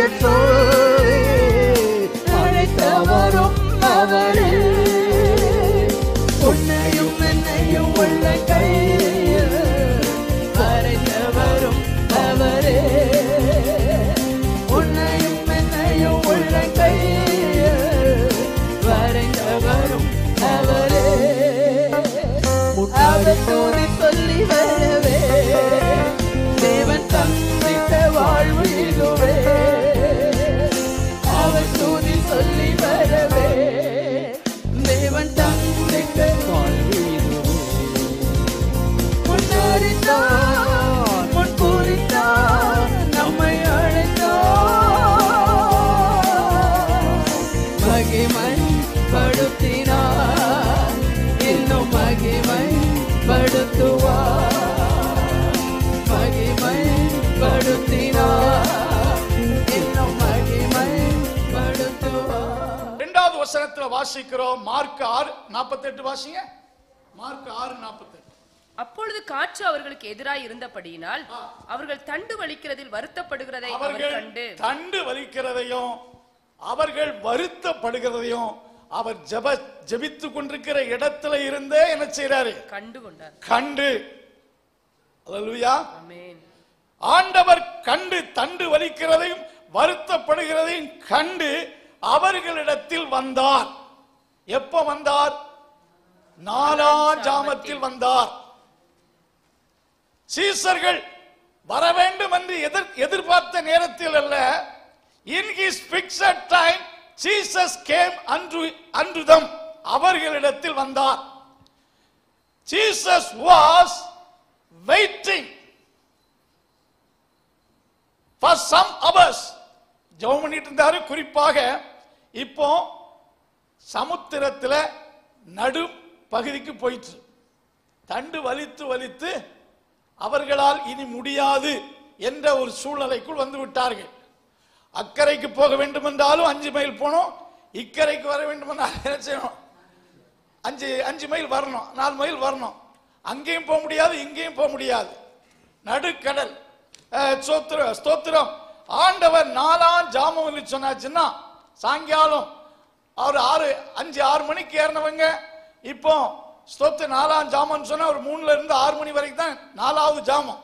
பெயர் சொல்லி அழைத்தவரும் அவரே. உன்னையும் என்னையும் உள்ள கையில் வரைந்தவரும் அவரே. உன்னையும் என்னையும் உள்ள கையில் வரைந்தவரும் அவரே. அவர் தூதி சொல்லி வரவே தேவன் தந்தித்த வாழ்வு இதுவே. அவர் தூதி சொல்லி வரவே தேவன் தந்தித்த வாழ்வு இதுவே. முன்னறிந்தார் முன்கூறித்தார் நம்மை அழைத்தார். மகிமை படுத்தினார் இன்னும் மகிமை படுத்துவார். மகிமை படுத்தினார் இன்னும் மகிமை படுத்துவார். இரண்டாவது வசனத்துல வாசிக்கிறோம். மார்க் 6:48 வாசிங்க. மார்க் 6:48. அப்பொழுது காற்று அவர்களுக்கு எதிராய் இருந்தபடியினால் அவர்கள் தண்டு வலிக்கிறதில் வருத்தப்படுகிறதை அவர் கண்டு, தண்டு வலிக்கிறதையும் அவர்கள் வருத்தப்படுகிறதையும் அவர் ஜெபித்துக் கொண்டிருக்கிற இடத்துல இருந்தே என்ன செய்றாரு? கண்டு கொண்டார். கண்டு. அல்லேலூயா. ஆமென். ஆண்டவர் கண்டு தண்டு வலிக்கிறதையும் வருத்தப்படுகிறதையும் கண்டு அவர்களிடத்தில் வந்தார். எப்ப வந்தார்? 4ஆம் ஜாமத்தில் வந்தார். சீசர்கள் வர வேண்டும் என்று எதிர்பார்த்த நேரத்தில் அல்ல, in his fixed time Jesus came unto them. அவர்களிடத்தில் வந்தார். Jesus was waiting for some hours. ஜெபம் பண்ணிட்டு இருந்தாரு. குறிப்பாக இப்போ சமுத்திரத்தில் நடு பகுதிக்கு போயிற்று. தண்டு வலித்து வலித்து அவர்களால் இனி முடியாது என்ற ஒரு சூழ்நிலைக்குள் வந்து விட்டார்கள். அக்கறைக்கு போக வேண்டும் என்றாலும் 5 மைல் போனோம், இக்கரைக்கு வர வேண்டும் என்றால் என்ன செய்யணும்? 5 மைல் வரணும், 4 மைல் வரணும். அங்கேயும் போக முடியாது, இங்கேயும் போக முடியாது. நடுக்கடல். ஸ்தோத்திரம். ஆண்டவர் 4ஆம் ஜாமம் சொன்னாச்சுன்னா சாயங்காலம் அவர் 5-6 மணிக்கு ஏறினவங்க இப்போ ஸ்தோத்திரம் 4ஆம் ஜாமம் சொன்னா ஒரு 3ல இருந்து 6 மணி வரைக்கும் தான் 4வது ஜாமம்.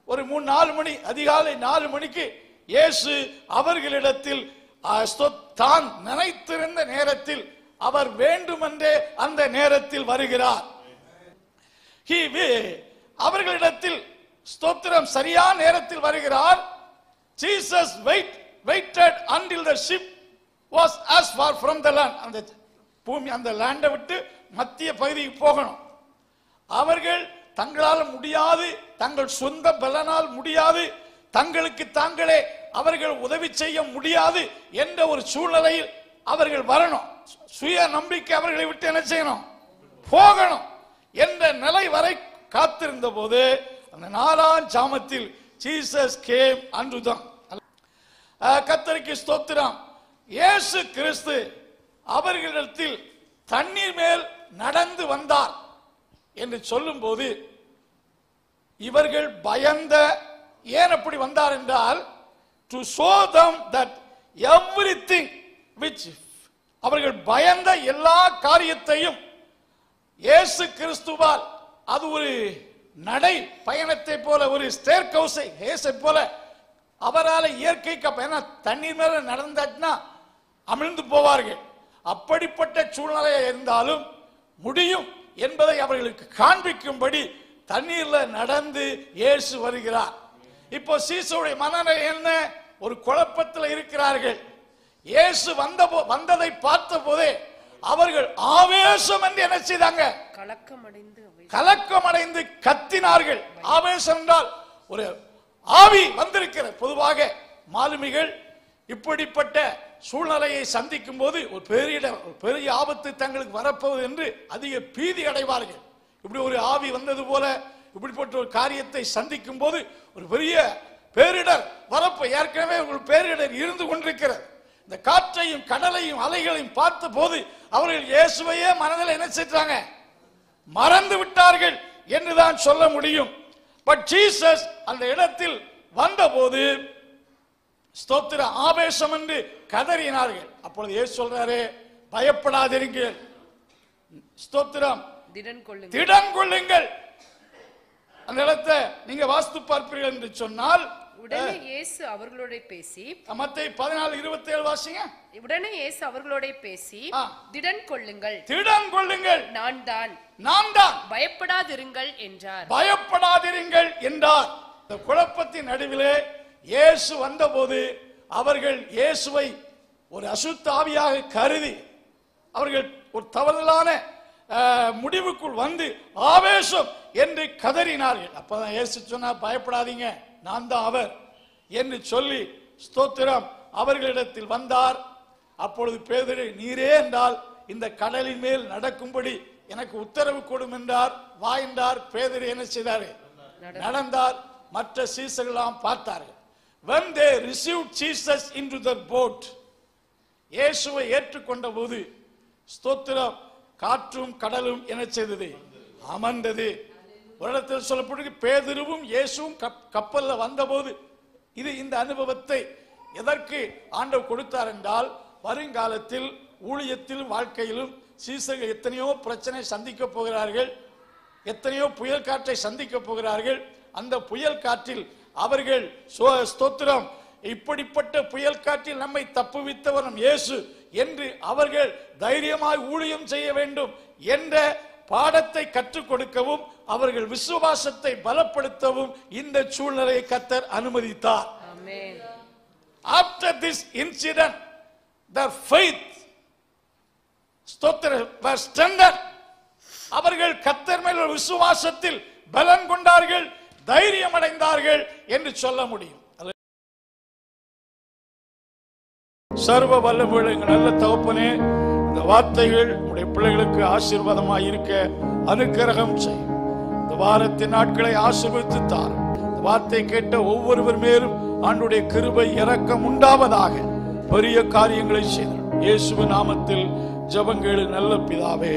ஒரு 3-4 மணி, அதிகாலை 4 மணிக்கு இயேசு அவர்களிடத்தில் தான் நினைத்திருந்த நேரத்தில் அவர் வேண்டுமென்றே அந்த நேரத்தில் வருகிறார். அவர்களிடத்தில் ஸ்தோத்திரம் சரியான நேரத்தில் வருகிறார். Jesus waited until the ship was as far from the land. அந்த பூமி அந்த லேண்டை விட்டு மத்திய பகுதிக்கு போகணும். அவர்கள் தங்களால் முடியாது, தங்கள் சொந்த பலனால் முடியாது, தங்களுக்கு தாங்களே அவர்கள் உதவி செய்ய முடியாது என்ற ஒரு சூழ்நிலையில் அவர்கள் வரணும். சுய நம்பிக்கை அவர்களை விட்டு என்ன செய்யணும்? போகணும் என்ற நிலை வரை காத்திருந்த போது அந்த 4ஆம் ஜாமத்தில் ஜீசஸ் கேம் unto them. கர்த்தருக்கு ஸ்தோத்திரம். இயேசு கிறிஸ்து அவர்களிடத்தில் தண்ணீர் மேல் நடந்து வந்தார் என்று சொல்லும் போது இவர்கள் பயந்த. ஏன் அப்படி வந்தார் என்றால், to show them that everything which அவர்கள் பயந்த எல்லா காரியத்தையும் இயேசு கிறிஸ்துவால் அது ஒரு நடை பயணத்தை போல, ஒரு ஸ்டேர் கவுஸை இயேசை போல அவரால் இயற்கைக்கு தண்ணீர் மேல நடந்தாச்சுன்னா அமிழ்ந்து போவார்கள். அப்படிப்பட்ட சூழ்நிலை இருந்தாலும் முடியும் என்பதை அவர்களுக்கு காண்பிக்கும்படி தண்ணீர்ல நடந்து இயேசு வருகிறார். இப்போ சீசருடைய மனநிலை என்ன? ஒரு குழப்பத்தில் இருக்கிறார்கள். இயேசு வந்ததை பார்த்த போதே அவர்கள் ஆவேசம் என்று என்ன செய்தாங்க? கலக்கமடைந்து கத்தினார்கள். ஆவேசம் என்றால் ஒரு ஆவி வந்திருக்கிற. பொதுவாக மாலுமிகள் இப்படிப்பட்ட சூழ்நிலையை சந்திக்கும் போது ஒரு பெரிய ஆபத்து தங்களுக்கு வரப்போகுது என்று அதிக பீதி அடைவார்கள். இப்படி ஒரு ஆவி வந்தது போல இப்படிப்பட்ட ஒரு காரியத்தை சந்திக்கும் போது ஒரு பெரிய பேரிடர் வரப்போ ஏற்கனவே ஒரு பேரிடர் இருந்து கொண்டிருக்கிறது. இந்த காற்றையும் கடலையும் அலைகளையும் பார்த்த போது அவர்கள் இயேசுவையே மனதில் என்ன செய்றாங்க? மறந்து விட்டார்கள் என்றுதான் சொல்ல முடியும். பட் ஜீசஸ் அந்த இடத்தில் வந்தபோது ஸ்தோத்திர ஆவேசம் என்று கதறினார்கள். அப்பொழுது இயேசு சொல்றாரு, பயப்படாதிருங்கள், ஸ்தோத்திரம், திடன் கொள்ளுங்கள். அந்த இடத்தை நீங்க வாஸ்து பார்ப்பீர்கள் என்று சொன்னால், உடனே இயேசு அவர்களோட பேசி, மத்தேயு 14:27 வாசிங்க. உடனே இயேசு அவர்களோட பேசி, திடன் கொள்ளுங்கள், திடன் கொள்ளுங்கள், நான் தான், பயப்படாதிருங்கள் என்றார். பயப்படாதிருங்கள் என்றார். இந்த குழப்பத்தின் நடுவிலே இயேசு வந்தபோது அவர்கள் இயேசுவை ஒரு அசுத்த ஆவியாக கருதி அவர்கள் ஒரு தவறுதலான முடிவுக்குள் வந்து ஆவேசம் என்று கதறினார்கள். அப்பதான் இயேசு சொன்னார், பயப்படாதீங்க, நான் தான் அவர் என்று சொல்லி ஸ்தோத்திரம் அவர்களிடத்தில் வந்தார். அப்பொழுது பேதுரு, நீரே என்றால் இந்த கடலின் மேல் நடக்கும்படி எனக்கு உத்தரவு கொடும் என்றார். வா என்றார். பேதுரு என்ன செய்தார்? நடந்தார். மற்ற சீசர்களாம் பார்த்தார்கள். When they received Jesus into the boat, இயேசுவை ஏற்றுக்கொண்ட போது ஸ்தோத்திரம் காற்றும் கடலும் என்ன செய்தது? அமர்ந்தது. ஒரு இடத்தில் சொல்லப்பட்டு பேதுருவும் இயேசுவும் கப்பல்ல வந்தபோது இந்த அனுபவத்தை எதற்கு ஆண்டவர் கொடுத்தார் என்றால், வருங்காலத்தில் ஊழியத்திலும் வாழ்க்கையிலும் சீசர்கள் எத்தனையோ பிரச்சனை சந்திக்க போகிறார்கள், எத்தனையோ புயல் காற்றை சந்திக்க போகிறார்கள். அந்த புயல் காற்றில் அவர்கள் ஸ்தோத்திரம் இப்படிப்பட்ட புயல் காற்றில் நம்மை தப்புவித்தவர் இயேசு என்று அவர்கள் தைரியமாய் ஊழியம் செய்ய வேண்டும் என்ற பாடத்தை கற்றுக் கொடுக்கவும் அவர்கள் விசுவாசத்தை பலப்படுத்தவும் இந்த சூழ்நிலையை கர்த்தர் அனுமதித்தார். After this incident, their faith was strengthened. அவர்கள் கர்த்தர் மேல் விசுவாசத்தில் பலன் கொண்டார்கள், தைரியம் அடைந்தார்கள் என்று சொல்ல முடியும். சர்வ வல்லமையுள்ள எங்கள் நல்ல தகப்பனே, இந்த வார்த்தைகள் உடைய பிள்ளைகளுக்கு ஆசீர்வாதமாய் இருக்க அனுக்கிரகம் செய்யும். இந்த வாரத்தின் நாட்களை ஆசீர்வதித்து தார். இந்த வார்த்தை கேட்ட ஒவ்வொருவர் மேலும் ஆண்டுடைய கிருபை இரக்கம் உண்டாவதாக. பெரிய காரியங்களை செய்தார். இயேசுவின் நாமத்தில் ஜெபங்கள் நல்ல பிதாவே.